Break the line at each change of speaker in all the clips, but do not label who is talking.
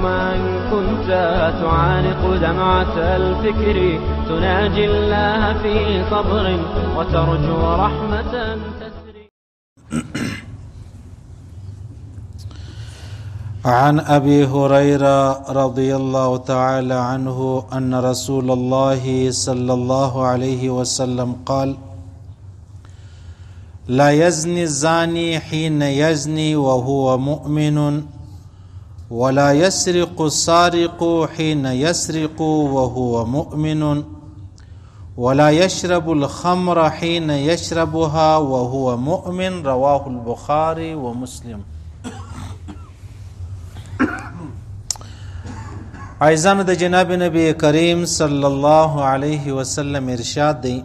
من كنت تعانق دمعة الفكر تناجي الله في صبر وترجو رحمة تسري.
عن أبي هريرة رضي الله تعالى عنه أن رسول الله صلى الله عليه وسلم قال: لا يزني الزاني حين يزني وهو مؤمن، ولا يسرق السارق حين يسرق وهو مؤمن، ولا يشرب الخمر حين يشربها وهو مؤمن. رواه البخاري ومسلم. عايزانو د جناب نبی کریم صلی الله علیه وسلم ارشاد دی،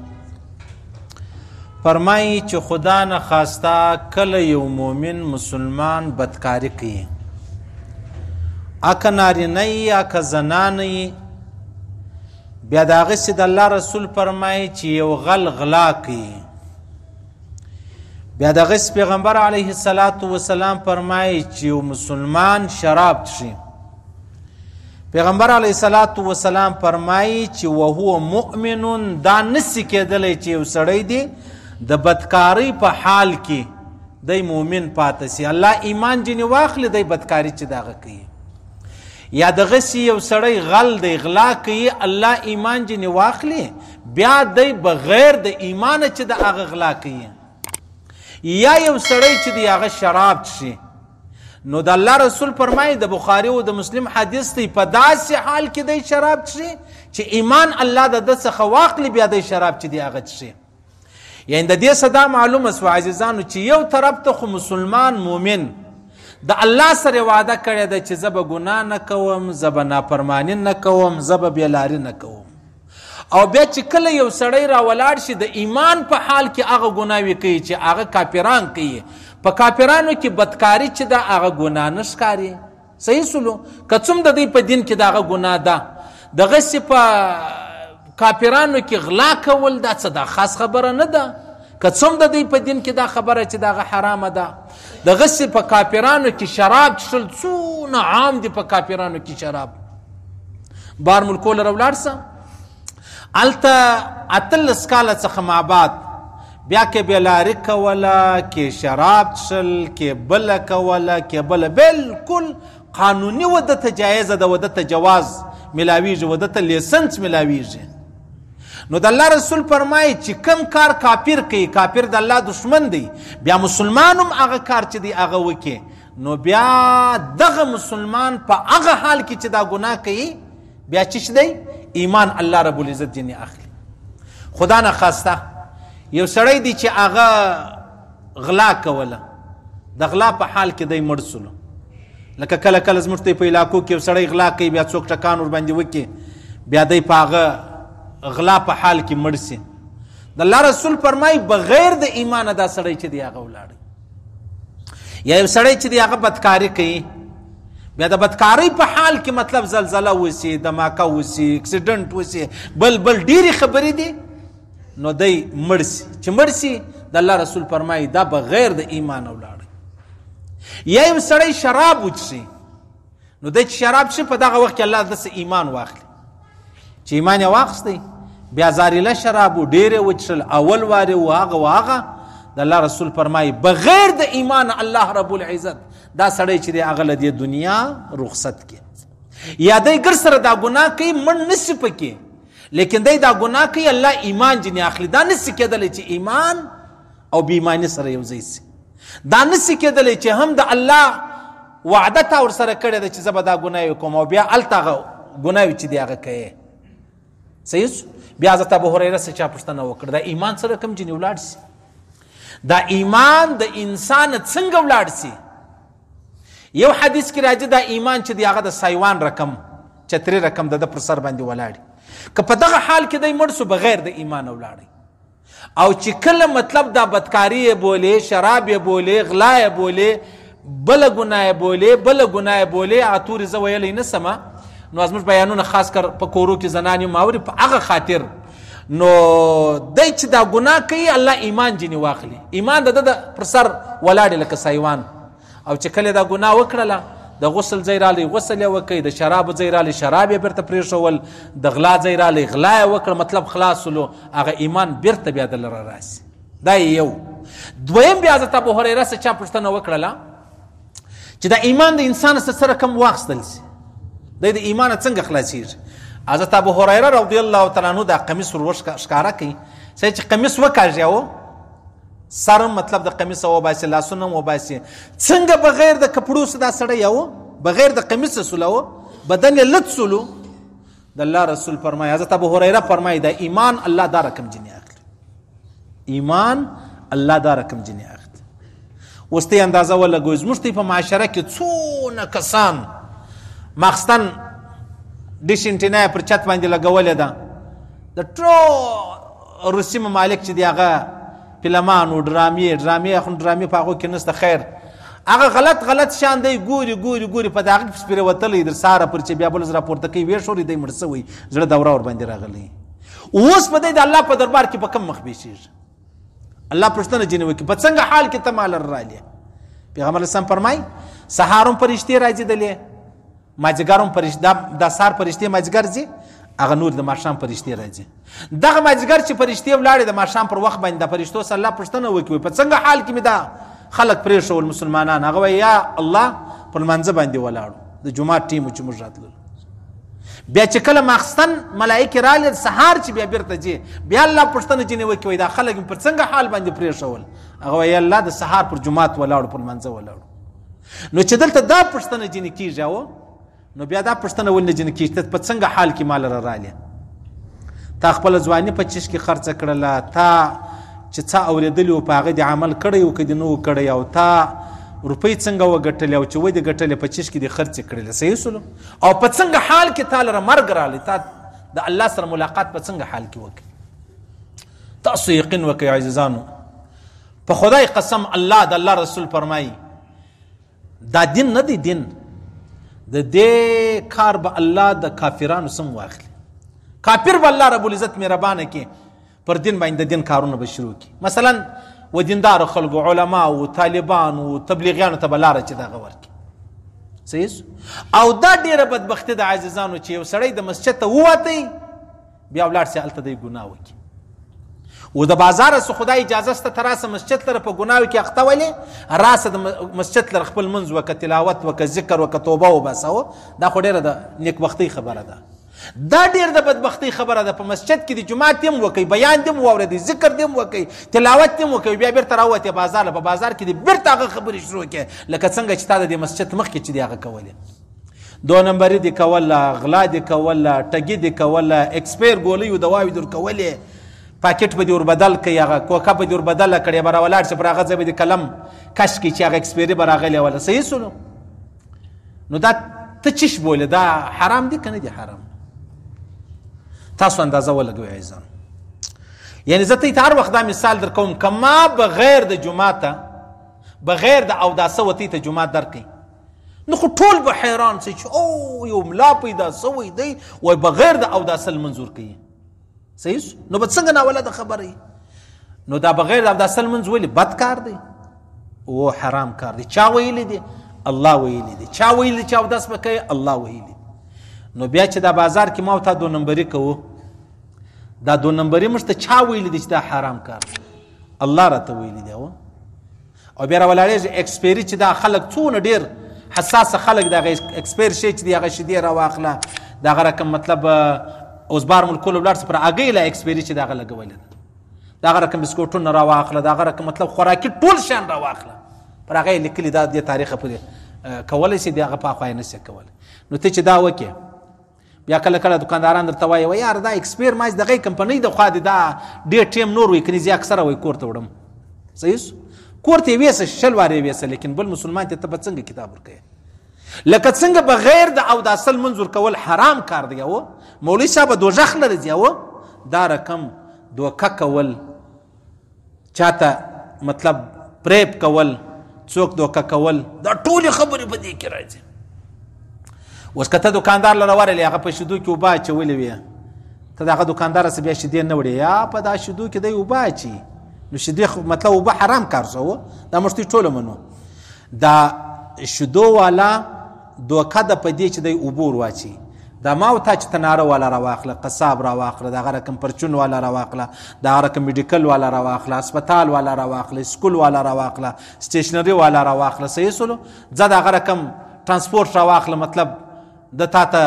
فرمایي چې خدا نه خواسته کله یو مومن مسلمان بدکاری کوي، اکه نارینه یي اکه زنانه یي، بیا د هغسې د الله رسول فرمایي چې یو غلا کوي، بیا د هغسې پیغمبر علیه الصلاة والسلام فرمایي چې یو مسلمان شراب څښي، پیغمبر علیه الصلاة والسلام فرمایي چې وهو مؤمن، دا نسی کېدلی چې یو سړی دی د بدکاری په حال کې دی مؤمن پاته سي، الله ایمان جنې واخلي دی بدکاري چې دغه کوي، یا دغسې یو سړی غل دی غلا کوي، الله ایمان جنې واخلي بیا دی بغیر د ایمانه چې د هغه غلا کوي، یا یو سړی چې دی هغه شراب څښي، نو د الله رسول فرمایي د بخاري او د مسلم حدیث دی په داسې حال کې دی شراب څښي چې ایمان الله د ده څخه واخلي بیا دی شراب چې دی هغه څښي. یعنې د دې صدا معلومه سوه عزیزانو چې یو طرف ته خو مسلمان مومن د الله سره وعده کړې ده چې زه به ګناه نه کوم، زه به نافرماني نه کوم، زه به بېلاري نه کوم، او بیا چې کله یو سړی راولاړ شي د ایمان په حال کې هغه ګناوې کوي چې هغه کافران کوي، په کافرانو کې بدکاري چې ده هغه ګناه نه ښکاري. صحیح سلو که څوم د دوی په دین کې د هغه ګناه ده، دغسې په کافرانو کې غلا کول دا څه ده خاص خبره نه ده، که څوم د دوی په دین کې دا خبره چې دغه حرامه ده. دغسې په کافرانو کې شراب څښل څونه عام دي، په کافرانو کې شراب. بار ملکو له راولاړ سه هلته 18 کاله څخه مابعد بیا کې بېلاري کوله، کې شراب څښل، کې بله کوله، کې بله، بلکل قانوني وده ته جایزه ده، وده ته جواز ملاویږي، وده ته لیسنس ملاویږي. نو د الله رسول فرمایي چې کم کار کافر کوي، کافر د الله دشمن دی، بیا مسلمان هم هغه کار چې دی هغه وکړي، نو بیا دغه مسلمان په هغه حال کې چې دا ګناه کوي بیا چې دی ایمان الله رب العزت جنې اخلي. خدا نه خواسته یو سړی دی چې هغه غلا کوله، د غلا په حال کې دی مړ سلو، لکه کله کله زموږ ته په علاقو کې یو سړی غلا کوي، بیا څوک ټکان ورباندې وکړي، بیا دی په هغه غلا په حال کې مړ سي. د الله رسول فرمایي بغیر د ایمانه دا سړی چې دی هغه ولاړی. یا یو سړی چې دی هغه بدکاري کوي، بیا د بدکارۍ په حال کې مطلب زلزله وسي، دماکه وسي، اکسیډنټ وسي، بل ډېرې خبرې دي، نو دی مړ سي. چې مړ سي د الله رسول فرمایي دا بغیر د ایمانه ولاړی. یا یو سړی شراب وڅښي، نو دی چې شراب څښي په دغه وخت کې الله داسې ایمان واخلي چې ایمان یې واخیستی، بیا زاریله شراب و ډېرې وڅښل، اول وارې و هغه د الله رسول فرمایي بغیر د ایمان الله رب العزت دا سړی چې دی هغه له دې دنیا رخصت کړي. یا دی ګر سره دا ګناه کوي مړ نسي پکې، لیکن دی دا ګناه کوي الله ایمان جنې اخلي. دا نسي کېدلی چې ایمان او بې ایماني سره یو ځای سي، دا نسي کېدلی چې هم د الله وعده تا ورسره کړې ده چې زه به دا ګناه وکړم او بیا هلته هغه ګناه چې دی هغه کوي. صحیح سو. بیا حضرت ابو هریره څخه چا پوښتنه وکړه دا ایمان سره کوم جنې ولاړ سي، دا ایمان د انسان څنګه ولاړ سي؟ یو حدیث کې راځي دا ایمان چې دی هغه د سایوان رقم چتري رقم د پر سر باندې ولاړي، که په دغه حال کې دی مړ سو بغیر د ایمان ولاړی. او چې کله مطلب دا بدکاری یې بولې، شراب یې بولې، غلا یې بولې، بله ګناه یې بولې، بله ګناه یې بولې، هغه تورې زه ویلی نه سمه، نو زموږ بیانونه خاص کر په کورو کې زنانې ماوري په هغه خاطر، نو دی چې دا ګناه کوي الله ایمان جنې واخلي، ایمان د ده پر سر ولاړې لکه سایوان. او چې کله دا ګناه وکړله د غسل ځای رالی غسل یې وکړئ، د شرابو ځای رالی شراب یې بیرته پرېښول، د غلا ځای رالی غلا یې وکړه، مطلب خلاصولو، هغه ایمان بیرته بیا د لره راسي. دا یو. دویم بیا حضرت ابو هریره څخه چا پوښتنه وکړله چې دا ایمان د انسان سره کم واخیستل شي، دی د ایمانه څنګه خلاصېږي؟ حضرت ابو هریره رضی الله تعالی عنه دا قمیص ور ښکاره کوي. سړی چې قمیص وکاږي سر مطلب د قمیص وباسي، لاسونه وباسي، څنګه بغیر د کپړو څخه دا سړی بغیر د قمیص سولو بدن یې لت سولو. د الله رسول فرمایي، حضرت ابو هریره فرمایي دا ایمان الله دا رقم جنې اخلي، ایمان الله دا رقم جنې اخلي. اوس ته اندازه ولګوئ زموږ په معاشره کې څونه کسان ماخستن ډیش انټینا پر چت باندې لګولې ده، د ټول روسي ممالک چې دی هغه فلمان او ډرامې خو ډرامې په هغو کې نشته، خیر هغه غلط شان دی، ګوري په دغه کې سپېره وتلی در ساره پر چې بیا بل ځل راپورته کوي ویې شوري دی مړ شوی، زړه دوره ور باندې راغلی. اوس به دی د الله په دربار کې په کم مخ بیسېږي. الله پوښتنه ځینې وکړي په څنګه حال کې ته مال رالې؟ پیغمبر اسلام فرمایي سهار هم فرشتې راځي دلې، مازدیګر هم فرشتې، د سهار فرشتې مازدیګر ځي، هغه نور د ماښام فرشتې راځي. دغه مازدیګر چې فرشتې ولاړې د ماښام پر وخت باندې د فرشتو سره الله پوښتنه وکړي په څنګه حال کې مې دا خلک پرېښول مسلمانان؟ هغه وایي یا الله پر لمانځه باندې ولاړو، د جومات ټیم چې موږ راتللو. بیا چې کله ماخستن ملایکې رالې سهار چې بیا بیرته ځي، بیا الله پوښتنه ځینې وکړي دا خلک مې پر څنګه حال باندې پرېښول؟ هغه وایي الله د سهار پر جومات ولاړو، پر لمانځه ولاړو. نو چې دلته دا پوښتنه ځینې کېږي نو بیا دا پوښتنه ولې ځینې کېږي ته په څنګه حال کې مال رالې؟ تا خپله ځواني په چیش کې خرڅه کړله، تا چې څه اورېدلي وو په هغه دې عمل کړی و که دې نه و کړی، او تا روپۍ څنګه وګټلې او چې ودې ګټلې په چیش کې دې خرڅې کړلې، صحیح سولو؟ او په څنګه حال کې تا لره مرګ رالی، تا د الله سره ملاقات په څنګه حال کې وکړي؟ تاسو یقین وکړئ عزیزانو، په خدای قسم الله د الله رسول فرمایي دا دین نه دی، دین د دې کار به الله د کافرانو سم واخلي. کافر به الله رب العزت مهربانه کې پر دین باندې د دین کارونه به شروع کړي. مثلا و دیندار خلکو، علما او طالبان او تبلیغیانو ته به لاره چې دغه ورکړي، صحیح؟ او دا ډېره بدبختي د عزیزانو چې یو سړی د مسجد ته ووتی بیا ولاړ سي هلته دی ګناه وکړي، و د بازاره څه خدای اجازه شته ته راسه مسجد لره په ګناو کې اخته ولې راسه د مسجد لره خپل منځ وکړه، تلاوت وکړه، ذکر وکړه، توبه وباسه. دا خو ډېره د نیکبختۍ خبره ده، دا ډېر د بدبختۍ خبره ده. په مسجد کې د جماعت هم وکئ، بیان دې هم واورئ، ذکر دې هم وکئ، تلاوت دې هم وکئ، بیا بیرته راووتې بازار له، په بازار کې دې بیرته هغه خبرې شروع کړې لکه څنګه چې تا د دې مسجد مخکې چې دې هغه کولې. دو نمبري دې کوله، غلا دې کوله، ټګي دې کوله، اکسپایر ګولۍ دواوې در کولې، پاکټ به دې ور بدل کړي، هغه کوکه به دې ور بدله کړې، به راولاړ شي پر هغه ځای به دې قلم کش کړي چې هغه اکسپایري به راغلی وله، صحیح سولو؟ نو دا ته چش بولې دا حرام دی که نه دی حرام؟ تاسو اندازه ولګوئ عزیزان. یعنی زه ته هر وخت دا مثال در کوم که ما بغیر د جوماته، بغیر د اوداسه وتی ته جومات درکړي، نو خو ټول به حیران سي چې او یو ملا پیدا سوی دی وای بغیر د اوداسه لمنځ ورکوي، صحیح؟ نو به څنګه ناولده خبره؟ نو دا بغیر د اوداسه لمنځ ولې بد کار دی او حرام کار دی؟ چا ویلی دی؟ الله ویلی دی. چا ویلی چې اوداس به کوي؟ الله ویلی دی. نو بیا چې دا بازار کې ما او تا دو نمبري کوو، دا دو نمبري موږ ته چا ویلی دی چې دا حرام کار دی؟ الله راته ویلی دی. او بیا راولاړېږي اکسپایري چې دا خلک څونه ډېر حساسه خلک د هغه اکسپایر شی چې دی هغه شیدې راواخله، د هغه رقم مطلب اوس بار ملکونه ولاړ سه پر هغې له اکسپایري چې د هغه لګولې ده، د هغه رقم بسکوټونه راواخله، د هغه رقم مطلب خوراکي ټول شیان راواخله، پر هغه یې لیکلي دا دې تاریخه پورې کولی شي، د هغه په خوا یې نه شي کولی. نو ته چې دا وکړې بیا کله کله دکانداران درته وایي و یار دا اکسپایر ما چې دغې کمپنۍ د خوا دی دا ډېر ټیم نور وایي که نږدې اکثره وایي کور ته وړم، صحیح؟ کور ته یې ویسه شل وارې یې ویسه، لیکن بل مسلمان ته به څنګه کتاب ورکوې؟ لکه څنګه بغیر د اوداسه لمونځ ورکول حرام کار دی، او مولوي صاحب دوزخ لري دی، او دا رقم دوکه کول، چاته مطلب پریب کول، څوک دوکه کول، دا ټولې خبرې په دې کې راځي. اوس که ته دکاندار لره ورغلې هغه په شیدو کې اوبه اچولې وي، ته د هغه دکاندار سره بیا شیدې نه وړې، یا په دا شیدو کې دی اوبه اچي، نو شیدې مطلب اوبه حرام کار شو، دا موږ ټوله منو. دا شیدو والا دوکه ده په دې چې دی اوبه ور واچوي. دا ما او تا چې تناره والا راواخله، قصاب راواخله، دغه رقم پرچون والا راواخله، دغه رقم میډیکل والا راواخله، اسپتال والا راواخله، سکول والا راواخله، سټیشنري والا راواخله. صحیح سولو ځه دغه رقم ترانسپورټ راواخله، مطلب د تا ته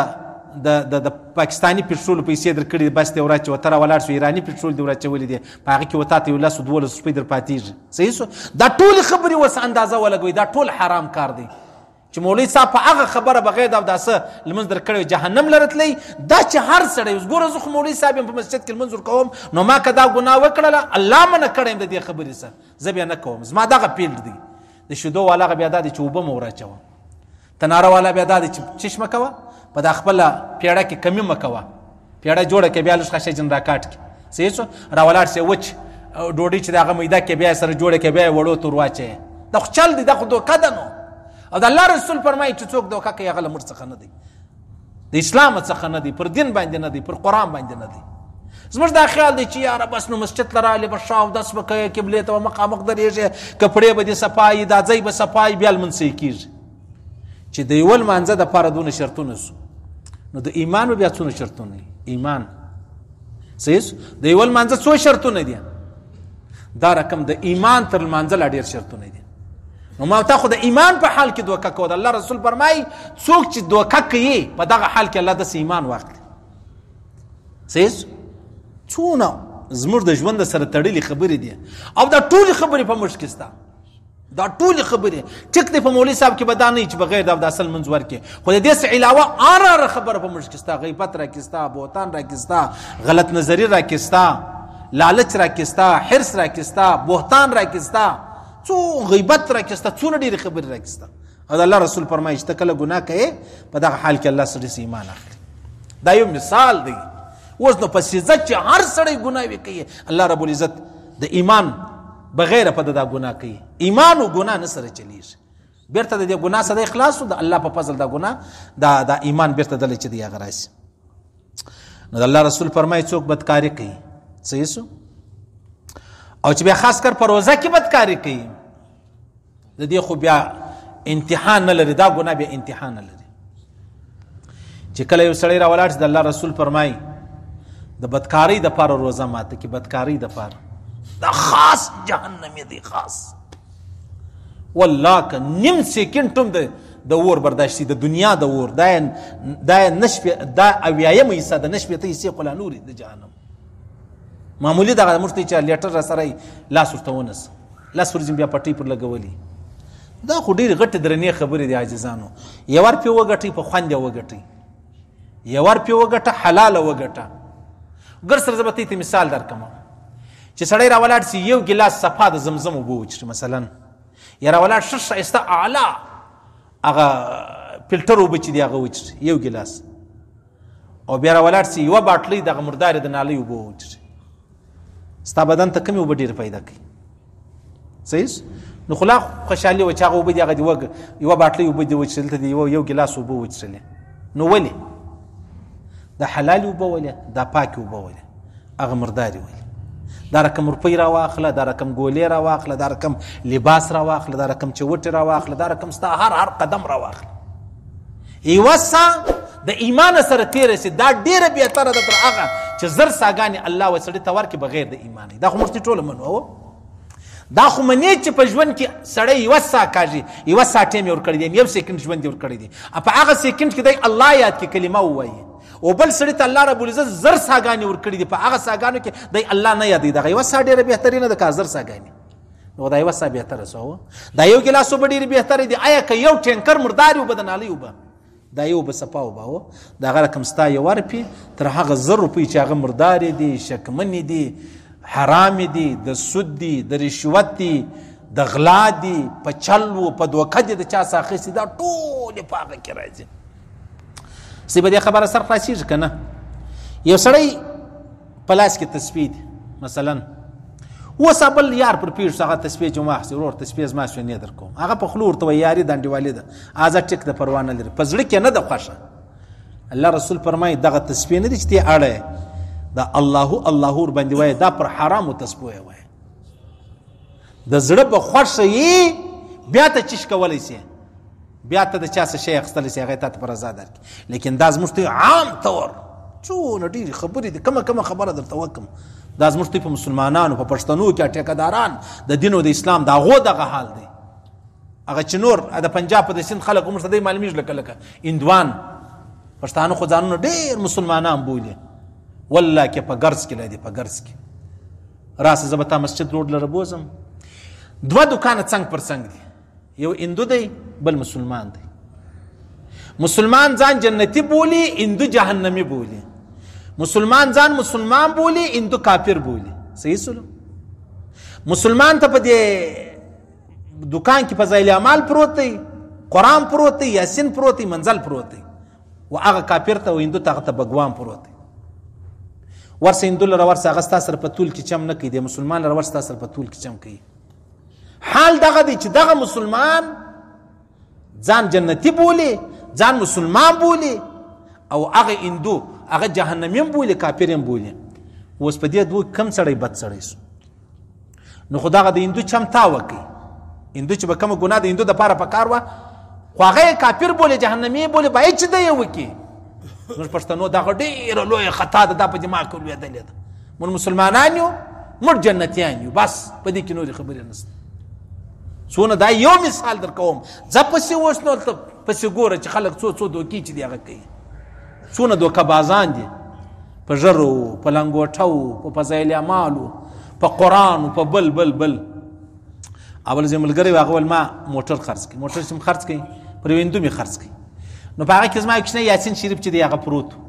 د پاکستاني پټرول پیسې درکړي بس دې وراچوي، ته راولاړ شو ایراني پټرول دې وراچولی دی، په هغه کې وتا ته یو 10-12 روپۍ در پاتېږي. صحیح سو دا ټولې خبرې اوس اندازه ولګوئ، دا ټول حرام کار دی چې مولوي صاحب په هغه خبره بغیر د اوداسه لمونځ درکړی جهنم لره تللی. دا چې هر سړی اوس ګوره زه خو مولوي صاحب یم په مسجد کې لمونځ ورکوم، نو ما که دا ګناه وکړله الله منع کړی یم د دې خبرې سره، زه بیا نه کوم. زما دغه فیلډ دی. د شیدو والا هغه بیا دا دی چې اوبه مه وراچوه، تناره والا بیا دا دی چې چشمه کوه، په دا خپله پیاړه کې کمی مه کوه، پیاړه جوړه کې بیا لږ خشه جن راکاټ کې. صحیح شو راولاړ شي وچ ډوډۍ چې د هغه میده کې بیا سره جوړه کې بیا یې وړو ته ور واچوې. دا خو چل دی، دا خو دوکه ده. نو او د الله رسول فرمایي چې څوک دوکه کوي هغه له موږ څخه نه دی، د اسلام څخه نه دی، پر دین باندې نه دی، پر قرآن باندې نه دی. زموږ دا خیال دی چې یاره بس نو مسجد ته رالې به ښه اودس به کوې، قبلې ته به مخامخ درېږې، کپړې به دې صفایي، دا ځای به صفایي، بیا لمونځ صحیح کېږي. چې د یوه لمانځه دپاره دونه شرطونه سو، نو د ایمان به بیا څونه شرطونه دي؟ ایمان صحیح سو د یوه لمانځه څو شرطونه دي؟ دا رقم د ایمان تر لمانځه لا ډېر شرطونه دي. نو ما تا خو د ایمان په حال کې دوکه کو. د الله رسول فرمایي څوک چې دوکه کوي په دغه حال کې الله داسې ایمان واخلي. صحیح څونه زموږ د ژوند سره تړلې خبرې دي، او دا ټولې خبرې په موږ کې شته، دا ټولې خبرې ټیک دی. په مولوي صاحب کې به دا نه وي چې بغیر د اوداسه لمونځ ورکړي، خو د دې څه علاوه هره خبره په موږ کې شته. غیبت را کې شته، بهتان را کې شته، غلط نظري را کې شته، لالچ را کې شته، حرص را کې شته، بهتان را کې شته، څو غیبت را کې شته، څونه ډېرې خبرې را کې شته. او د الله رسول فرمایي چې ته کله ګناه کوې په دغه حال کې الله سړي ایمان اخلي. دا یو مثال دی. اوس نو په سیزه چې هر سړی ګناوې کوي، الله رب العزت د ایمان بغیر په دا ګناه کوي. ایمان او ګناه نه سره چلیږي. بیرته د دې ګناه سره اخلاص او د الله په فضل دا ګناه دا ایمان بیرته دلی چې دی هغه راشي. نو د الله رسول فرمایي څوک بدکاري کوي، صحیح سو، او چې بیا خاص کر په روزه کې بدکاري کوي، د دې خو بیا امتحان نه لري، دا ګناه بیا امتحان نه لري. چې کله یو سړی راولاړ شي، د الله رسول فرمایي د بدکارۍ دپاره روزه ماته کې، بدکارۍ دپاره دا خاص جهنمی دی، خاص والله که نیم سیکنډ هم د اور برداشتي، د دنیا د اور دا نشپې، دا اویایم حصه د نشپېته حصې خو لا نورې د جهنم معمولي دغه موږ ته چې لیټر را سره لاس ورته ونس، لاس ورځم بیا پټۍ پر لګولي. دا خو ډېرې غټې درنې خبرې دي عاجزانو. یو ور پې وګټئ په خوند یې وګټئ، یو ور پې وګټه حلاله وګټه. ګر سره زه به ته مثال درکړم چې سړی راولاړ سي یو ګیلاس صفا د زمزم اوبه وڅښي مثلا، یا راولاړ ښه ښایسته اعلی هغه فلټر اوبه چې دي هغه وڅښي یو ګیلاس، او بیا راولاړ سي یوه باټلۍ دغه مردارې د نالۍ اوبه وڅښي، ستا بدن ته کمې اوبه ډېرې پیدا کوي. صحیح نو خو لا خوشحالي وه چې هغه اوبه دي هغه دي یوه باټلۍ اوبه دي وڅښلې، ته دې یو ګیلاس اوبه وڅښلې. نو ولې دا حلالې اوبه ولې، دا پاکې اوبه ولې، هغه مردارې ولې؟ دا رقم روپۍ را واخله، دا رقم ګولې را واخله، دا رقم لباس را واخله، دا رقم چوټې را واخله، دا رقم ستا هر قدم را واخله. یوه سا د ایمان سره تېره سي، دا ډېره بهتره ده تر هغه چې زر ساګانې الله و سړي ته ورکړي بغیر د ایمانه. دا خو موږ ټوله منو، دا خو منې چې په ژوند کې سړی یوه سا کاږي، یوه سا ټایم یې ورکړی دی، یو سیکنډ ژوند یې ورکړی دی، په هغه سیکنډ کې دی الله یاد کې کلمه ووایي، او بل سړي ته الله رب العزت زر ساګانې ورکړي دي، په هغه ساګانو کې دی الله نه یادوي. دغه یوه سا ډېره بهترینه ده که زر ساګانې. نو دا یوه سا بهتره سو، دا یو ګیلاس اوبه ډېرې بهترې دي. آیا که یو ټینکر مردارې اوبه د نالۍ اوبه، دا یو اوبه صفا اوبه د هغه رقم ستا یو روپۍ تر هغه زر روپۍ چې هغه مردارې دي، شکمنې دي، حرامې دي، د سود دي، د رشوت دي، د غلا دي، په چل و په دوکه دي د چا څه اخیستي، دا ټولې په هغه کې راځي. سی به دې خبره سر خلاصېږي که نه؟ یو سړی په لاس کې تسبیح دی مثلا، اوس بل یار پر پیښ هغه تسبیح چې واخیستې، ورور تسبیح زما شوې در کوم، هغه په خوله ورته وایي یاري دا انډیوالي ده، ازاد ټیک د پروا نه لري، په زړه کې نه ده خوښه. الله رسول فرمایي دغه تسبیح نه دي چې ته اړه دا الله الله ور باندې وایي، دا پر حرامو تسبیح وایي. د زړه به خوښه یې بیا ته چیش کولی سي، بیا ته د چا څه شی اخیستلی سي هغه تا ته په رضا درکړي. لیکن دا زموږ ته عام طور څونه ډېرې خبرې دي، کومه خبره درته وکړم، دا زموږ ته په مسلمانانو په پښتنو کې ټیکهداران د دین او د اسلام د هغو دغه حال دی. هغه چې نور د پنجاب په د سیند خلک موږ ته دی معلومیږي لکه هندوان پښتانه خو ځانونه ډېر مسلمانان بولي، والله کې په ګرځ کې لدي، په ګرځ کې راسه زه به تا مسجد روډ لره بوځم. 2 دوکانه څنګ پر څنګ دي، یو هندو دی بل مسلمان دی. مسلمان ځان جنتی بولی، هندو جهنمی بولی. مسلمان ځان مسلمان بولی، هندو کافر بولی. صحیح سلو. مسلمان ته په دې دکان کې فضایل اعمال پروت دی، قرآن پروت دی، یاسین پروت دی، منزل پروت دی، و هغه کافر ته و هندو ته هغه ته بګوان پروت دی. ورسه هندو لره ورسه هغه ستا سره په طول کې چم نه کوي، د مسلمان لره ورسه ستا سره په طول کې چم کوي. حال دغه دی چې دغه مسلمان ځان جنتی بولی، ځان مسلمان بولی، او هغه هندو هغه جهنمیم بولی، کافریم بولی. اوس په دې دوه کم سړی بد سړی سو. نو خو دغه د هندو چم تا وکړي، هندو چې به کومه ګناه د هندو دپاره په کار وه، خو هغه کافر بولی، جهنمي بولی، باید چې دی یې وکړي. موږ پښتنو دغه ډېره لویه خطا ده، دا په دماغ کې لوېدلې ده. موږ مسلمانان یو، موږ جنتیان یو، بس په دې کې نورې خبرې نشته. څونه دا یو مثال در کوم، ځه پسې اوس نو ته پسې ګوره چې خلک څو دوکې چې دی هغه کوي. څونه دوکه بازان دي په ژرو، په لنګوټو، په فضایل اعمالو، په قرآن، په بل. اول زه ملګری و، هغه ویل ما موټر خرڅ کړي، موټر چې م خرڅ کړي پر یو هندو مې خرڅ کړي. نو په هغه کې زما کوچنی یاسین شریف چې دی هغه پروت و،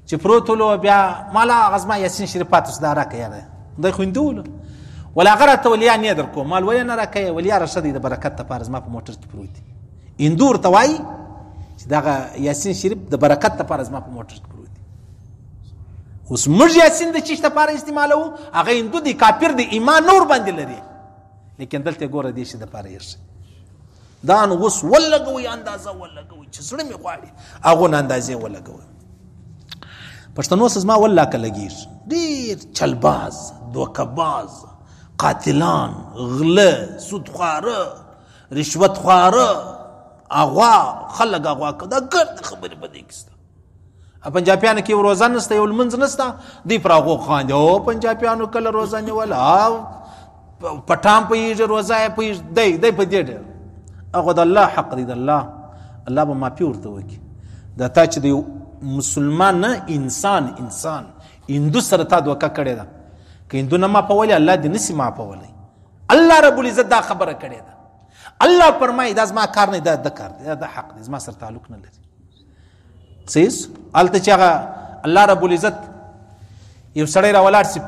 چې پروت ولو بیا مالا هغه زما یاسین شریف پاتې شو، دا راکړه یاره، دی خو هندو ولو، ولا هغه راته ویل یا نه در کوم، مال ولې نه راکوې؟ ویل یاره ښه دی د برکت دپاره زما په موټر کې پروت دی. هندو ورته وایي چې دغه یاسین شریف د برکت دپاره زما په موټر کې پروت دی. اوس موږ یاسین د چیش دپاره استعمالوو، هغه هندو دی، کافر دی، ایمان نور باندې لري، لیکن دلته ګوره دې شي دپاره یې ښه. دا نو اوس ولګوئ، اندازه ولګوئ چې زړه مې غواړي هغونه اندازې ولګوئ. پښتنو سه زما والله که لګېږي ډېر چلباز، دوکهباز، قاتلان، غله، سودخواره، رشوت خواره، اغوا، خلک اغوا که دا ګرد خبرې په دې کې شته. پنجابیانو کې یو روزه نشته، یو لمونځ نشته، دوی پر هغو خاندي. او پنجابیانو کله روزه نیوله، پټان پوهېږي، روزه یې پوهېږي، دی په دې ډېر هغه د الله حق دی، د الله به معافي ورته وکړي. دا تا چې د یو مسلمان نه انسان هندو سره تا دوکه کړې ده، که هندو نه معافولی الله دې نسي معافولی. الله رب العزت دا خبره کړې ده. الله فرمایي دا زما کار نه دی، دا د کار دی، دا حق دی، زما سره تعلق نه لري. صحیح هلته چې هغه الله رب العزت یو سړی راولاړ سي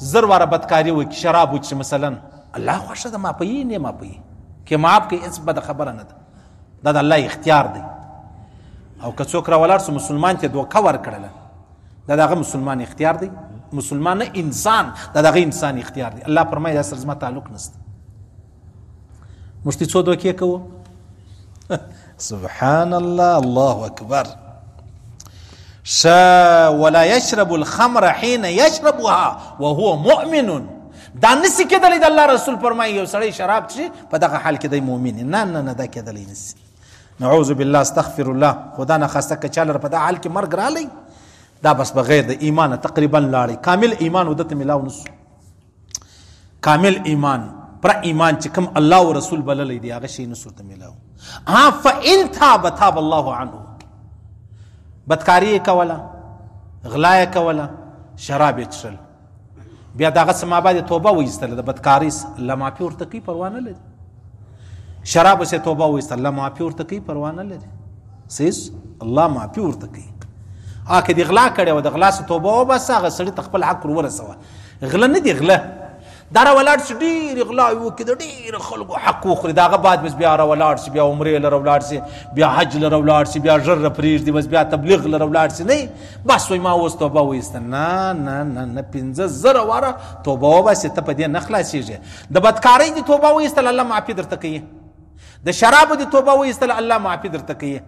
1000 واره بدکاري وکړي، شراب وڅښي مثلا، الله خوښه ده، معافوي نه معافوي، که معاف کوي هېڅ بده خبره نه ده، دا د الله اختیار دی. او که څوک راولاړ سو مسلمان ته دوکه ورکړله، دا د هغه مسلمان اختیار دی، مسلمان نه انسان، دا د هغه انسان اختیار دی. الله فرمایي دا سره زما تعلق نشته. موږ ته څو دوکې کوو؟ سبحان الله، الله اکبر. ولا يشرب الخمر حين يشربها وهو مؤمن. دا نسی کېدلی، د الله رسول فرمایي یو سړی شراب څښي په دغه حال کې دی مؤمن. نه دا کېدلی نسی. نعوذ بالله، استغفر الله. خدا نه خواسته که چا لره په دغه حال کې مرګ رالی، دا بس بغیر د ایمانه تقریبا لاړی. کامل ایمان ودته میلاو نسو. کامل ایمان، پر ایمان چې کوم الله او رسول بللی دی هغه شی نسو ته میلاو. فإن تاب الله عنه. بدکاری یې کوله، غلا یې کوله، شراب یې څښل، بیا دغه څه ما باندې توبه وایستله د بدکارۍ څه، الله معافي ورته کوي، پروا نه لري. شراب څه توبه وایستله، الله معافي ورته کوي، پروا نه لري. صحیح، الله معافي ورته کوي. که دې غلا کړې وه، د غلا څه توبه وباسه، هغه سړي ته خپل حق ورسوه. غله نه دی، غله دا راولاړ شي ډېرې غلاوې وکړي، د ډېرو خلکو حق وخوري، د هغه بعد بس بیا راولاړ شي، بیا عمرې له راولاړ شي، بیا حج له راولاړ شي، بیا ژر پرېږدي، بس بیا تبلیغ له راولاړ شي. نه بس وایي ما اوس توبه وایسته. نه 15,000 واره توبه وباسې، ته په دې نه خلاصېږې. د بدکارۍ دې توبه وایستله، الله معافي درته کوي. د شرابو دې توبه وایستله، الله معافي درته کوي.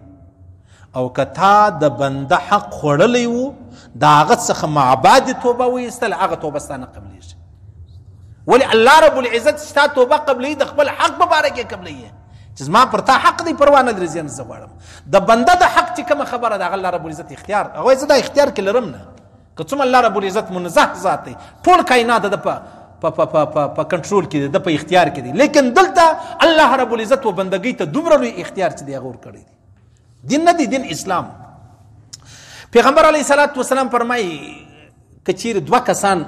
او که تا د بنده حق خوړلی و، د هغه څخه معباد دې توبه وایستله، هغه توبه ستا نه قبلېږي. ولی الله رب العزت ستا توبه قبلوي، د خپل حق په باره کې قبلوي، چې زما پر تا حق دی پروا نه لري زه نه غواړم د بنده د حق چې کومه خبره ده هغه الله رب العزت اختیار هغه زه دا اختیار کې لرم نه که څومره الله رب العزت منزه ذات دی ټول کائنات د په کنټرول کې دی د په اختیار کې دی لیکن دلته الله رب العزت و بندګۍ ته دومره لوی اختیار چې دی هغه ورکړی دی دین نه دی دین اسلام پیغمبر علیه الصلاة والسلام فرمایي که چیرې دوه کسان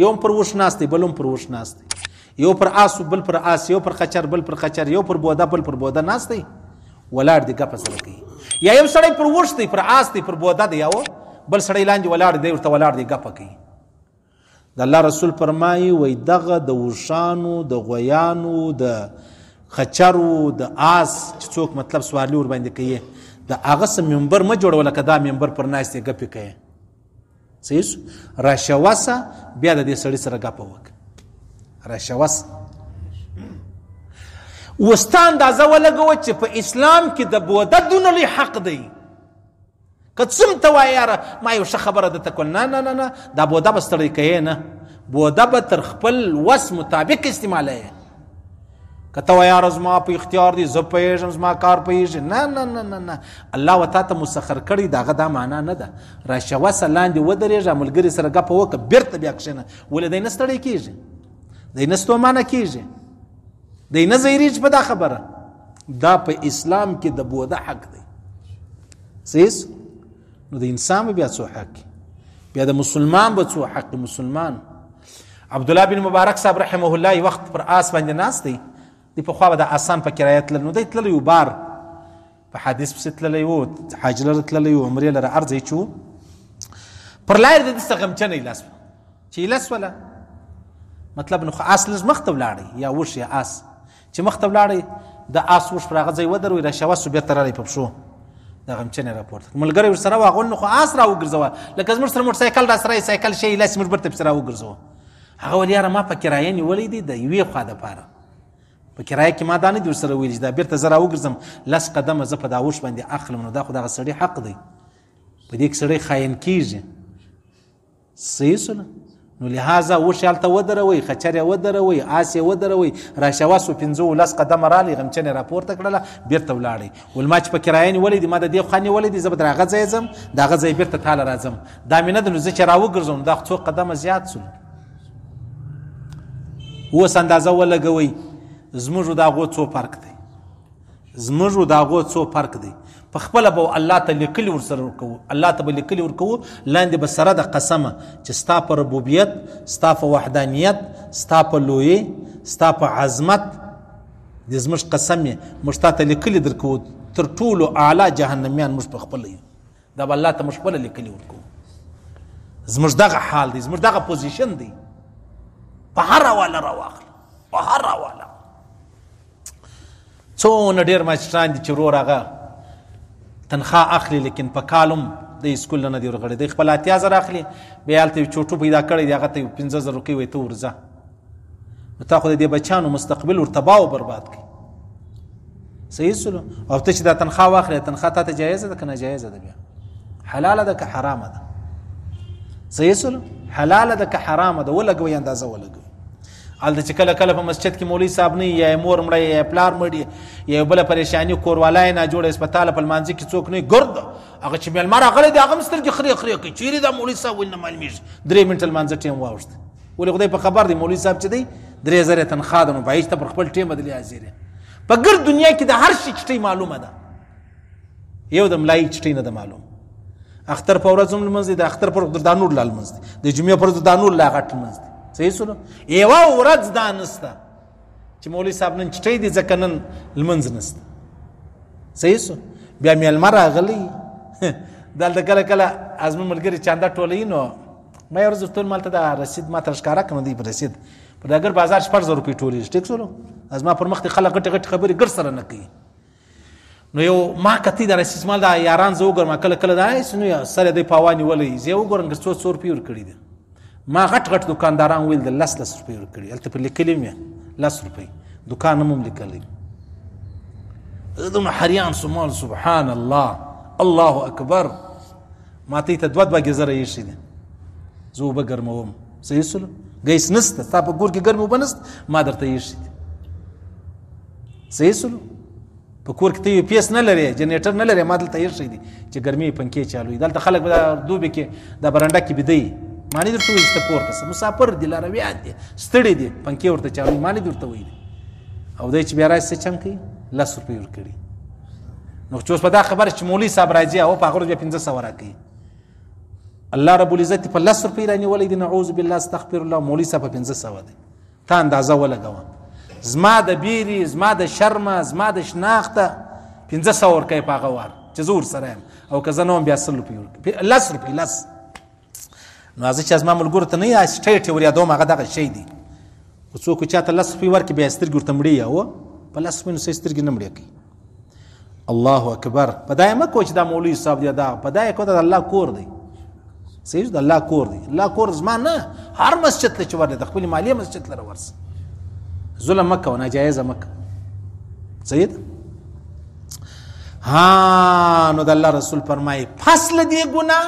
یو پر وښ ناست دی بل هم پر وښ ناست دی یو پر آس بل پر آس یو پر خچر بل پر خچر یو پر بوده بل پر بوده ناست دی ولاړ دی ګپه سره کوي یا یو سړی پر وښ دی پر آس دی پر بوده دی یو بل سړی لاندې ولاړ دی ورته ولاړ دی ګپه کوي د الله رسول فرمایي وایي دغه د وښانو د غویانو د خچرو د آس چې څوک مطلب سوارلي ور باندې کوي د هغه څه منبر مه جوړوه لکه دا منبر پر ناست دی ګپې کوي صحیح راشوسه بیا د دې سړي سره ګپه وکړه راشوسه وستا اندازه ولګوه چې په اسلام کې د بوده دونه لوی حق دی که څوم ته وایې یاره ما یو ښه خبره درته کول نه نه نه نه دا بوده به ستړی کوې نه بوده به تر خپل وس مطابق استعمالوې که ته وایې یاره زما په اختیار دی زه پوهېږم زما کار پوهېږي نه نه نه نه نه الله و تا ته مسخر کړی د هغه دا معنا نه ده راشوسه لاندې ودرېږه ملګري سره ګپه وکړه بېرته بیا کښېنه ولې دی نه ستړی کېږي دی نه ستومانه کېږي دی نه ځایریږي په دا خبره دا په اسلام کې د بوده حق دی صحیح نو د انسان به بیا څو حق بیا د مسلمان به څو حق مسلمان عبدالله بن مبارک صاحب رحمه الله وخت پر آس باندې ناست دی دی پخوا به د آسان په کرایه تلل نو دی تللی و بار په حدیث پسې تللی و حاج لره تللی و عمرې لره هر ځای چې و پر لارې د دې څه غمجنه ایله سوه چې ایله سوله مطلب نو خو آس لږ مخ ته ولاړی یا وښ یا آس چې مخ ته ولاړی د آس وښ پر هغه ځای ودروي راشوس و بېرته رالی په پښو د غمچنې راپورته ملګری ورسره واغون نو خو آس را وګرځوه لکه زموږ سره موټرسایکل را سره سایکل شی ایله چې موږ بېرته پسې را وګرځوه هغه ویل یاره ما په کرایه نیولی دی د یوې خوا دپاره په کرایه کې ما دا نه دي ورسره ویلي چې دا بېرته زه را وګرځم لس قدمه زه په دا وښ باندې اخلم نو دا خو دغه سړي حق دی په دې کې سړی خاین کېږي صحیح سوله نو لهذا وښ هلته ودروئ خچر یې ودروئ آس یې ودروئ راشوس و 15 قدمه رالی غمچنې راپورته کړله بېرته ولاړئ ول ما چې په کرایه نیولی دی ما د دې خوا نیولی دی زه به تر هغه ځایه ځم د هغه ځای بېرته تاله راځم دا مې نه ده نو زه چې را وګرځم دا خو څو قدمه زیات سول اوس اندازه ولګوئ زموږ د هغو څو فرق دی زموږ د هغو څو فرق دی په خپله به الله ته لیکلي ورسره ورکوو الله ته به لیکلي ورکوو لاندې به سره د قسمه چې ستا په ربوبیت ستا په وحدانیت ستا په لویې ستا په عظمت د زموږ قسم یې موږ تا ته لیکلي در کوو تر ټولو اعلی جهنمیان موږ په خپله یو دا به الله ته موږ خپله لیکلي ورکوو زموږ دغه حال دی زموږ دغه پوزیشن دی په هر حواله راواخله په هر حواله څونه ډېر ماشټران دي چې ورور هغه تنخواه اخلي لیکن په کال هم د اسکول نه دی ورغړی دی خپل 8000 اخلي بیا هلته یو چوټو پیدا کړی دی هغه ته 15000 روپۍ وایي ته ورځه نو تا خو د دې بچیانو مستقبل ور تباه او برباد کړي صحیح سلو او ته چې دا تنخواه واخلې تنخواه تا ته جایزه ده که ناجایزه ده بیا حلاله ده که حرامه ده صحیح سلو حلاله ده که حرامه ده ولګوئ اندازه ولګوئ هلته چې کله کله په مسجد کې مولوي صاحب نه یا مور مړه یا پلار مړ یا بله پریشاني کوروالا یې ناجوړه هسپتاله په لمانځه کې څوک نه ګرد هغه چې میلمه راغلی دی هغه هم سترګې خرې خرې کوي چیرې دا مولوي صاحب ولې نه معلومېږي 3 منټه لمانځه ټیم واوښته ولې خدای په خبر دی مولوي صاحب چې دی 3000 تنخواه ده نو باید ته پر خپل ټیم بدلې حاضر په ګرد دنیا کې د هر شي چټۍ معلومه ده یو د ملایي چټۍ نه ده معلوم اختر په ورځ هم لمونځ دی د اختر پر ورځ د دانور لا لمونځ دی د جمعې پر ورځ د دانور لا غټ لمونځ دی صحیح سلو یوه ورځ دا نسته چې مولوي صاحب نن چټۍ دی ځکه نن لمونځ نسته صحیح سو بیا میلمه راغلی دلته کله کله زموږ ملګري چانده ټولوي نو ما یو ورځ ورته مالته دا رسید ما ته ښکاره کړم دی په رسید په ډاګر بازار 4000 روپۍ ټولېږي ټیک سولو زما پر مخ خلک غټې غټې خبرې ګر سره نه کوي نو یو ما کتې د رسید مال دا یاران زه وګورم کله کله دا نو سره دی پاوا نیولی زه وګورم که 100 روپۍ ورکړي دي ما غټ غټ دکانداران ویل د 10 روپۍ ورکړي هلته پر لیکلي مې 10 روپۍ دکان هم لیکلی دومره حریان سمال سبحان الله الله اکبر ما ته ته 2 زره ایښي دي زه اوبه ګرموم صحیح سلو ګیس نسته ستا په کور کې ګرمې اوبه نسته ما درته ایښي دي صحیح سلو په کور کې ته یو پیس نه لرې جنریټر نه لرې ما دلته هېر شی دی چې ګرمي پنکې چالو وي دلته خلک به دا دوبي کې دا برنډه کې بیده وي ما نه درته وایي چې ته پورته شه مسافر دي لارویان دي ستړي دي پنکې ورته چالو وي ما نه درته وایي او دی چې بیا راشي څه چم کوي 10 روپۍ ورکړي نو چې اوس په دا خبره چې مولوي صاحب راځي او په هغه ورځ بیا 1500 راکوي الله رب العزت په 10 روپۍ رانیولی دی نعوذ بالله استغفر الله مولوي صاحب په 1500 دی تا اندازه ولګوه زما د بیرې زما د شرمه زما د شناخته 1500 ورکوي په هغه وار چې زه ورسره یم او که زه نه وم بیا 10 روپۍ ورکوي 10 روپۍ 10 نو زه چې زما ملګرو ته نه یا سټیټ ور یادوم هغه دغه شی دی خو څوک چاته 10 روپۍ ورکړي بیا سترګې ورته مړې یا و په 10 روپۍ نو سترګې نه مړې کوي الله اکبر په دا یې مه کوه چې دا مولوي صاحب دی دا په دا یې کوه دا د الله کور دی صحیح د الله کور دی الله کور زما نه هر مسجد ته چې ورله د خپل مالیه مسجد لره ورسه ظلم مکه او ناجایزه مکه صحیح ده ها نو د الله رسول فرمایي فصل دی ګناه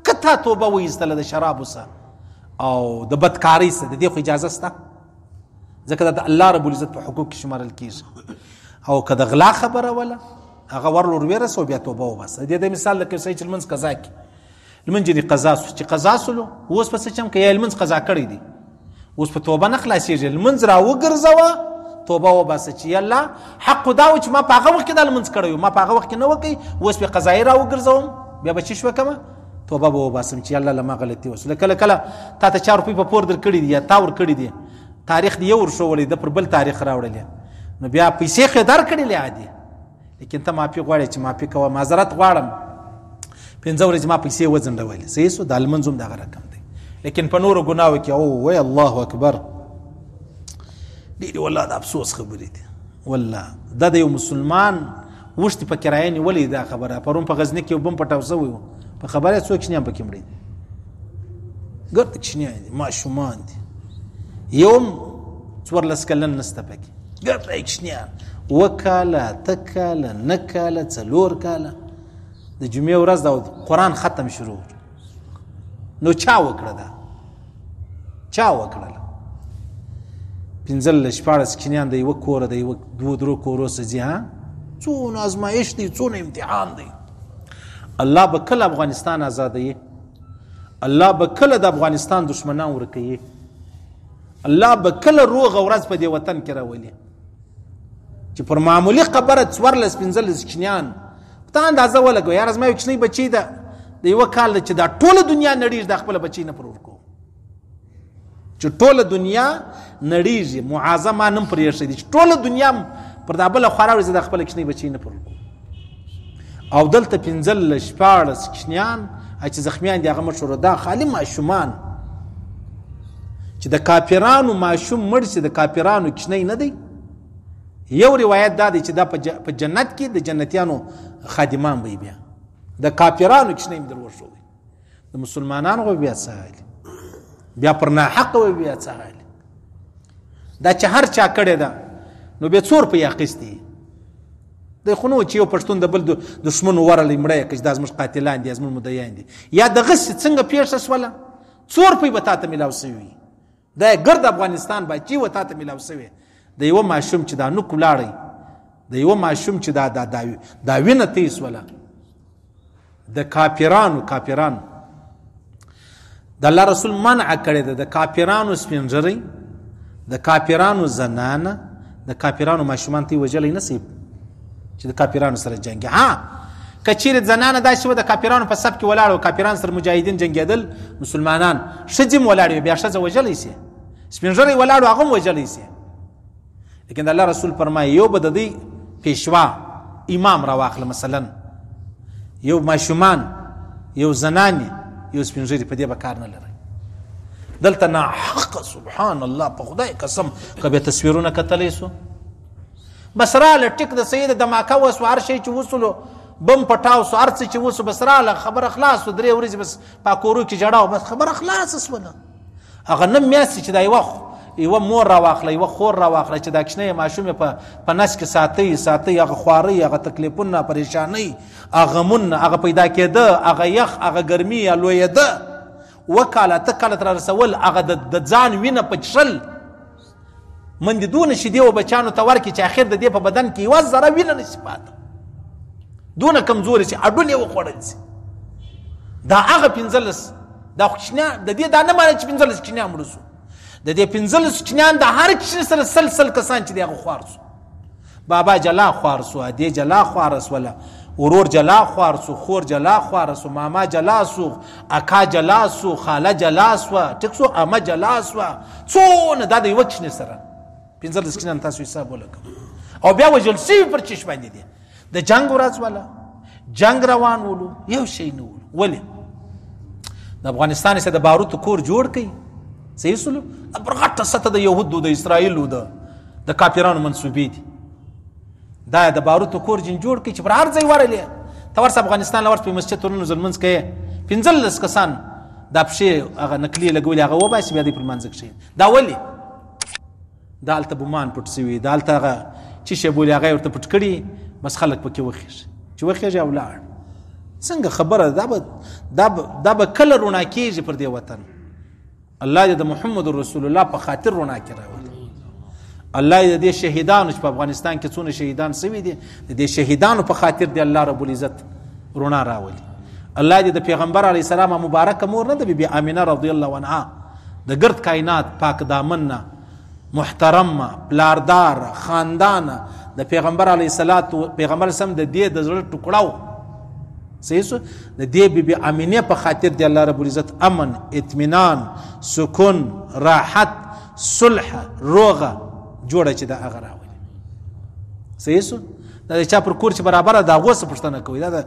کته توبه وایستله د شرابو سه او د بدکارۍ سه د دې خو اجازه شته ځکه د الله رب العزت په حقوق کې شمارل کیږي او که د غلا خبره وله هغه ورلور ورسو بیا توبه وباسه د دې مثال لکه صحیح چې لمونځ قضا کړي لمونځ دې قضا سو چې قضا سولو اوس په څه چم کې یا لمونځ قضا کړی دی اوس په توبه نه خلاصېږي لمونځ را وګرځوه توبه وباسه چې الله حق دا و چې ما په هغه وخت کې دا لمونځ کړی ما په هغه وخت کې نه وکړي اوس په قضایي را وګرځوم بیا به چې شوه کومه توبه به وباسم چې الله له ما غلطي وسوله کله کله تا ته 4 روپۍ په پور در کړي دي یا تا ور کړي دي تاریخ دی یو ورښولی د پر بل تاریخ راوړلی نو بیا پیسې خو یې در کړلې عادي لیکن ته معافي غواړې چې معافي کوه معذرت غواړم 15 ورځې ما پیسې وځنډولې صحیح سو د لمونځ هم دغه رقم دی لیکن په نورو ګناهو کې او وی الله اکبر ډېرې والله د افسوس خبرې دي والله دا د یو مسلمان وشتې په کرایه نیولې دا خبره پرون په غزني کې یو بم پټاو شوی و په خبره څو کوچنیان پکې مړي دي ګرد کوچنیان دي ماشومان دي یوم 14 کلن نسته پکې ګرد کوچنیان 2 کاله 3 کاله 9 کاله 4 کاله د جمعې ورځ د قرآن ختم شروع نو چا وکړه دا چا وکړله 15 کچنیان د یوه کوره د یوه 2 کورو څه ځي ها څونه ازمایش دی څونه امتحان دی الله به کله افغانستان آزادوي الله به کله د افغانستان دشمنان ورکوي الله به کله روغه ورځ په دې وطن کې راولي چې پر معمولي خبره 14-15 کچنیان ته اندازه ولګوه یاره زما یو کوچنی بچی ده د یوه کال چې دا ټوله دنیا نړیږي دا خپله بچی نه پر ورکو چې ټوله دنیا نړیږي معاذه ما نم پرېښی دي چې ټوله دنیا پر دا بله خوا راوړي زه د خپله کوچنی بچی نه پر ورکو او دلته 15-14 کوچنیان چې زخمیان دي هغه مشهوره دا خالي ماشومان چې د کافرانو ماشوم مړ شي د کافرانو کوچنی نه دی یو روایت دا دی چې دا په جنت کې د جنتیانو خادمان وي بیا د کافرانو کوچنی هم در ورښودی د مسلمانانو خو بیا څه حال بیا پر ناحقه وي بیا څه حال دا چې هر چا کړې ده نو بیا څو روپۍ اخیستې دی خو نه و چې یو پښتون د بل دښمن ورلی مړی که چې دا زموږ قاتلان دي زموږ مدیان دي یا دغسې څنګه پیښه شوله څو روپۍ به تا ته میلاو شوي دا یې ګرد افغانستان باچي و تا ته میلاو شوی د یوه ماشوم چې دا نوک ولاړی د یوه ماشوم چې دا وینه تېی شوله د کافرانو د الله رسول منع کړې ده د کافرانو سپین ږیرۍ د کافرانو زنانه د کافرانو ماشومان ته یې وژلی نه شي چې د کافرانو سره جنګي ها که چیرې زنانه داسې وه د کافرانو په صف کې ولاړ و کافران سره مجاهدین جنګېدل مسلمانان ښځې هم ولاړې وې بیا ښځه وژلی شي سپین ږیری ولاړ و هغه هم وژلی شي لیکن د الله رسول فرمایي یو به د دوی پیشوا امام راواخله مثلا یو ماشومان یو زنانې یو سپین ږیري په دې به کار نه لرئ دلته ناحقه سبحان الله په خدای قسم که بیا تصویرونه کتلی سو بس راله ټیک د سید دماکه وسو هر شی چې وسلو بم پټاو سو هر څه چې وسو بس راله خبره خلاص سو 3 ورځې بس پاکورو کې جړاو بس خبره خلاص سوله هغه نه میاشتې چې دا یوه مور راواخله یوه خور راواخله چې دا کوچنی ماشوم یې په نس کې ساتئ هغه خوارۍ هغه تکلیفونه پریشانۍ هغه غمونه هغه پیدا کېده هغه یخ هغه ګرمي یا لویېده 2 کاله 3 کاله تر رسول هغه د ځان وینه په چښل من دې دونه شیدې و بچانو ته ورکړي چې اخر د دې په بدن کې یوه ذره وینه نشي پاته، دونه کمزوري چې اډون یې وخوړل شي. دا هغه 15 دا خو کوچنیان د دې دا نه معنی چې 15 کوچنیان مړه سو، د دې 15 کوچنیان د هر کوچني سره سل کسان چې دی هغه خوار سو. بابا جلا خوار سو، ادې جلا خوار سوله، ورور جلا خوار سو، خور جلا خوار سو، ماما جلا سو، اکا جلا سو، خاله جلا سو، ټیک سو، اما جلا سو. څونه دا د یوه کوچني سره 15 کوچنیان تاسو حساب ولګوئ. او بیا وژل شوي پر چشم باندې دي. د جنګ ورځ ولا جنګ روان ولو یو شی نه ولو. ولې د افغانستان سره د باروتو کور جوړ کړي؟ صحیح سلو پر غټه سطح د یهودو د اسرائیلو د کافرانو منسوبې دي. دا د باروتو کور جن جوړ کړي چې پر هر ځای ورلې ته ورس افغانستان لور په مسجد تورونو زلمنځ کې 15 کسان دا پښې هغه نقلي لګولې هغه وباسي بیا دې پر منځ کې. دا ولې دا الته بومان پټ سوي، دا الته هغه چې شی بولي هغه ورته پټ کړي، بس خلک پکې وخیږي چې وخیږي او لاړ. څنګه خبره دا به کله رونا کېږي پر دې وطن؟ الله دې د محمد رسول الله په خاطر رونا کې راولي. الله دې شهیدانو چې په افغانستان کې څونه شهیدان سوي دي د دې شهیدانو په خاطر دې الله رب العزت رونا راولي. الله دې د پیغمبر علیه السلام مبارکه مور نه د بی بی امینه رضی الله عنها د ګرد کائنات پاک دامن محترم پلاردار خاندان د پیغمبر علیه السلام پیغمبر سم د دې د زړه ټکړاو صحیح سو د دې بی بی امینه په خاطر دې الله رب العزت امن اطمینان سکون راحت صلح روغه جوړه چې دا هغه راولي. صحیح سو دا چا پر کور چې برابر دا غوسه پښتنه کوي. دا د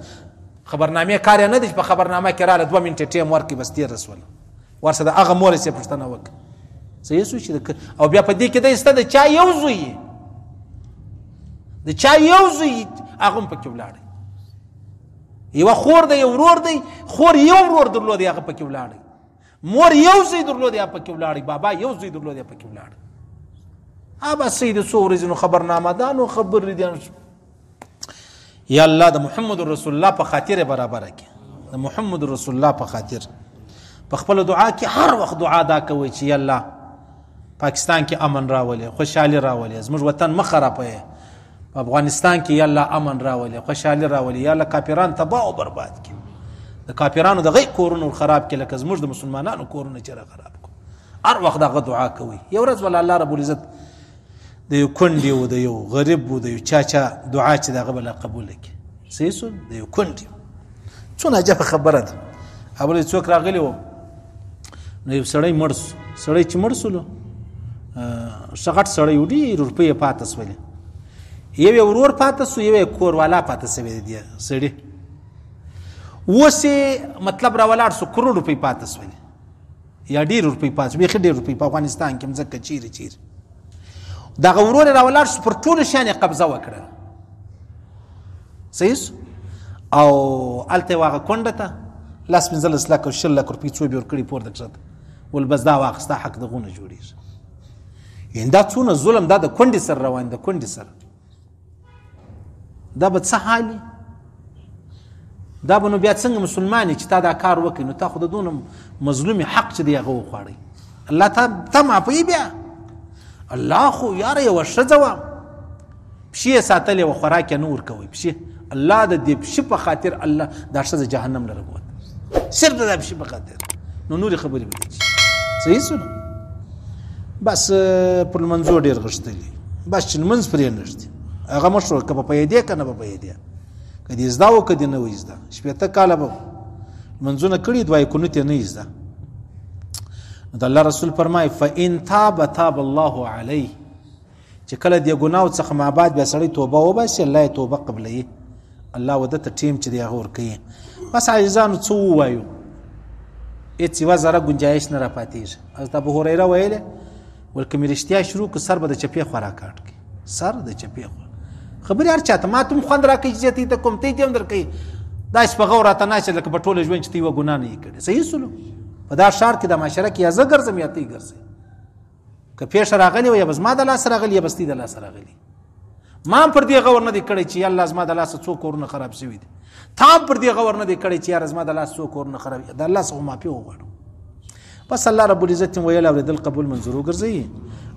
خبرنامې کار نه دی چې په خبرنامه کې رااله 2 منټه ټیم ورکړي بس تیر رسول ورسره د هغه مور چې پښتنه وک. صحیح سو چې او بیا په دې کې د است د چا یو زوی د چا یو زوی هغه په کې ولاړ یو خور دی یو ورور دی خور یو ورور درلود هغه په کې ولاړ مور یو زوی درلود هغه په کې ولاړ بابا یو زوی درلود هغه په کې ولاړ. ابا سید سورزن خبرنامه دانو خبر ردیان. یا الله د محمد رسول الله په خاطر برابر کې د محمد رسول الله په خاطر په خپل دعا کې هر وخت دعا دا کوي چې یا الله پاکستان کې امن راولي خوشحالي راولي زموږ وطن مخ خرابوي په افغانستان کې یا الله امن راولي خوشحالي راولي یا الله کافران تباہ او برباد کړي د کافرانو د غي کورونو خراب کړي لکه زموږ د مسلمانانو کورونه چې را خراب کړي هر وخت دا دعا کوي. یو ورځ ول الله رب العزت د یو کندي و د یو غریب و د یو چا دعا چې دغه بل قبول کړي. صحیح سو د یو کندي څونه عجب خبره ده. اول څوک راغلی و نو یو سړی مړ سو سړی چې مړ سولو شغټ سړی وډي روپۍ پاتې سولې یو ورور پاتې سو یو کور والا پاتې سوي دی سړی وسه مطلب را ولاړ سو کروڑ روپۍ پاتې سولې یا ډیر روپۍ پاتې به ډیر روپۍ په افغانستان کې مزکه چیرې دا غورور را ولار پر ټول شان قبضه وکړه. صحیح او الته واغه کونډه ته لاس 15 لک او 10 لک روپۍ څو به ور کړی پور دکړه ول بس دا واخسته حق دغونه جوړیږي. دا څونه ظلم دا د کونډې سره روان د کونډې سره دا به څه حالي دا به نو بیا څنګه مسلمانې چې تا دا کار وکړي نو تا خو د دونه مظلومي حق چې دی هغه وخوړی الله ته معافوي بیا الله خو یاره یو ښځه وه پښې ساتلې وه خوراک یې نه ورکوئ پښې الله د دې پښې په خاطر الله دا ښځه جهنم لره بوت صرف د پښې په خاطر نو نورې خبرې به دي. صحیح سو بس پر لمنځو ډېر غښتلي بس چې لمونځ پرې نږدې هغه مشهور که به پوهېدې که نه به پوهېدې که دې زده و که دې نه وي زده 18 کاله به لمونځونه کړي دوای قنوت یې نه یې زده. د الله رسول فرمای فإن تاب تاب الله علیه چې کله د ګناو څخه مابعد بیا سړی توبه وباسي الله یې توبه قبلوي الله وده ته ټیم چې دی هغه ورکوي. بس عاجزانو څه ووایو هېڅ یوه ذره ګنجایش نه راپاتېږي. حضرت ابو هریره ویلې ول که مې رښتیا شروع کړو سر به د چپې خوا راکاټ کړي سر د چپې خوا خبرې هر چاته ما ته هم خوند راکوي چې ته ته کوم ته هم درکوي داسې په غور راته ناست لکه په ټوله ژوند چې ته یوه ګناه نه یې کړې. صحیح سلو په دا ښار کې د معاشره کې یا زه ګرځم یا ته ګرځې که پیښه راغلې وه یا به زما د لاسه راغلي یا به ستې د لاسه راغلي ما هم پر دې غور نه دی کړی چې یا الله زما د لاسه څو کورونه خراب شوي دي تا هم پر دې غور نه دی کړی چې یاره زما د لاسه څو کورونه خراب د الله څخه معافي وغواړو. بس الله رب العزت ویل اورېدل قبول منظور وګرځوي.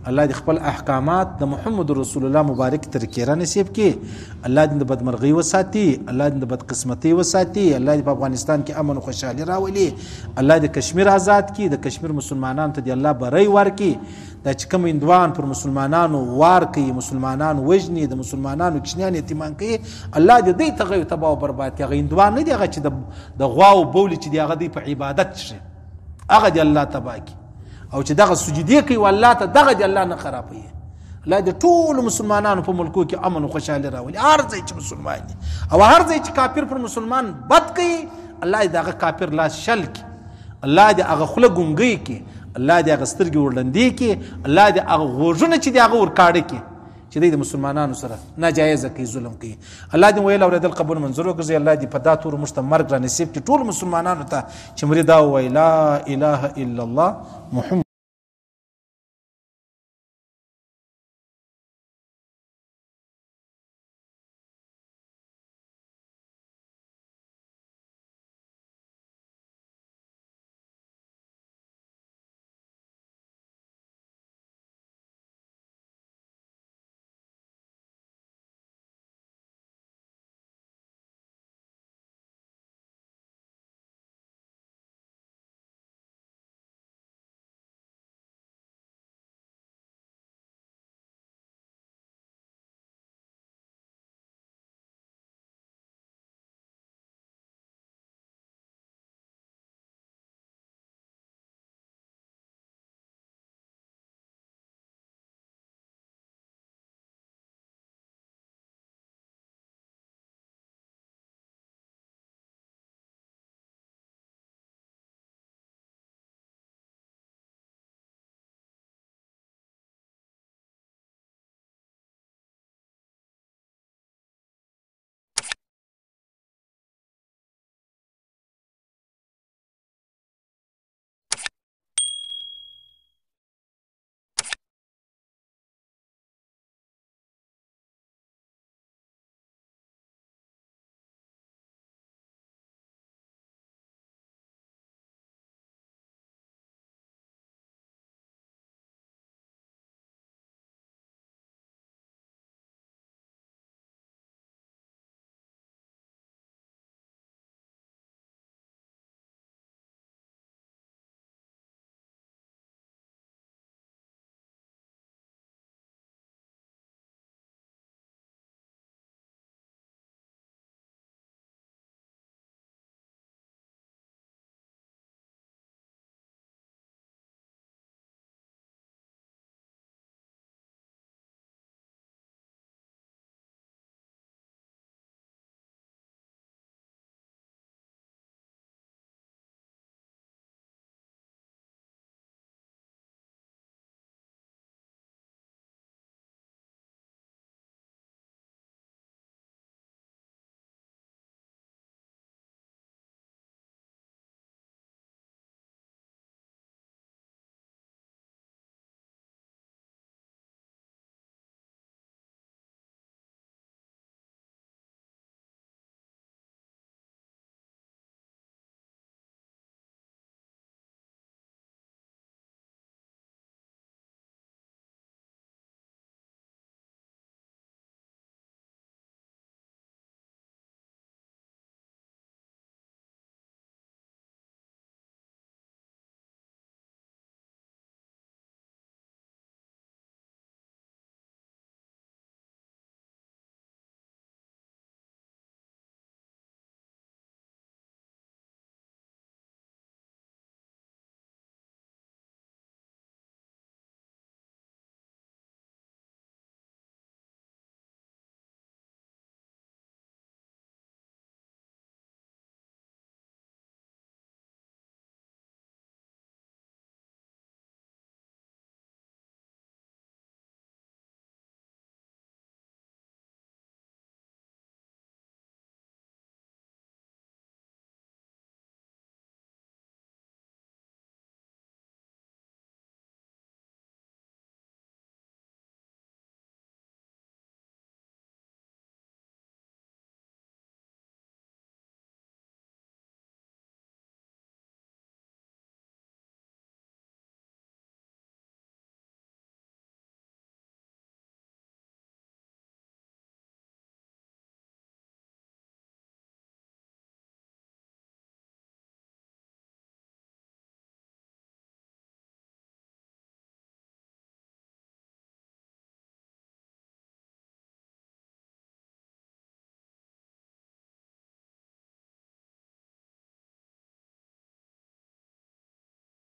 الله دې خپل احکامات د محمد رسول الله مبارک طریقې را نصیب کړي. الله دې د بدمرغۍ وساتي، الله دې د بدقسمتۍ وساتي، الله دې په افغانستان کې امن او خوشحالي راولي، الله دې کشمیر آزاد کړي، د کشمیر مسلمانانو ته دې الله بری ورکړي. دا چې کوم هندوان پر مسلمانانو وار کوي، مسلمانان وژني، د مسلمانانو کوچنیان یتیمان کوي، الله دې دوی ته تباه او برباد کړي. هغه هندوان نه دي، هغه چې د غوا او بولې چې دي هغه دوی په عبادت شي، هغه دې الله تباه کړي. او چې دغه سجدې کوي والله ته دغه دې الله نه خرابوي. الله دې ټول مسلمانانو په ملکو کې امن او خوشحالي راولي. هر ځای چې مسلمان دي او هر ځای چې کافر پر مسلمان بد کوي، الله دې هغه کافر لاس شل کړي، الله دې هغه خوله ګونګۍ کړي، الله دې هغه سترګې ورډندې کړي، الله دې هغه غوږونه چې دي هغه ورکاړه کړي چې د مسلمانانو سره ناجایزه کوي، ظلم کوي. الله دې ویل اورېدل قبول منظور وګرځي. الله دې په دا تور موږ ته مرګ را نصیب کړي ټول مسلمانانو ته چې مړي دا ووایي لا اله الا الله محمد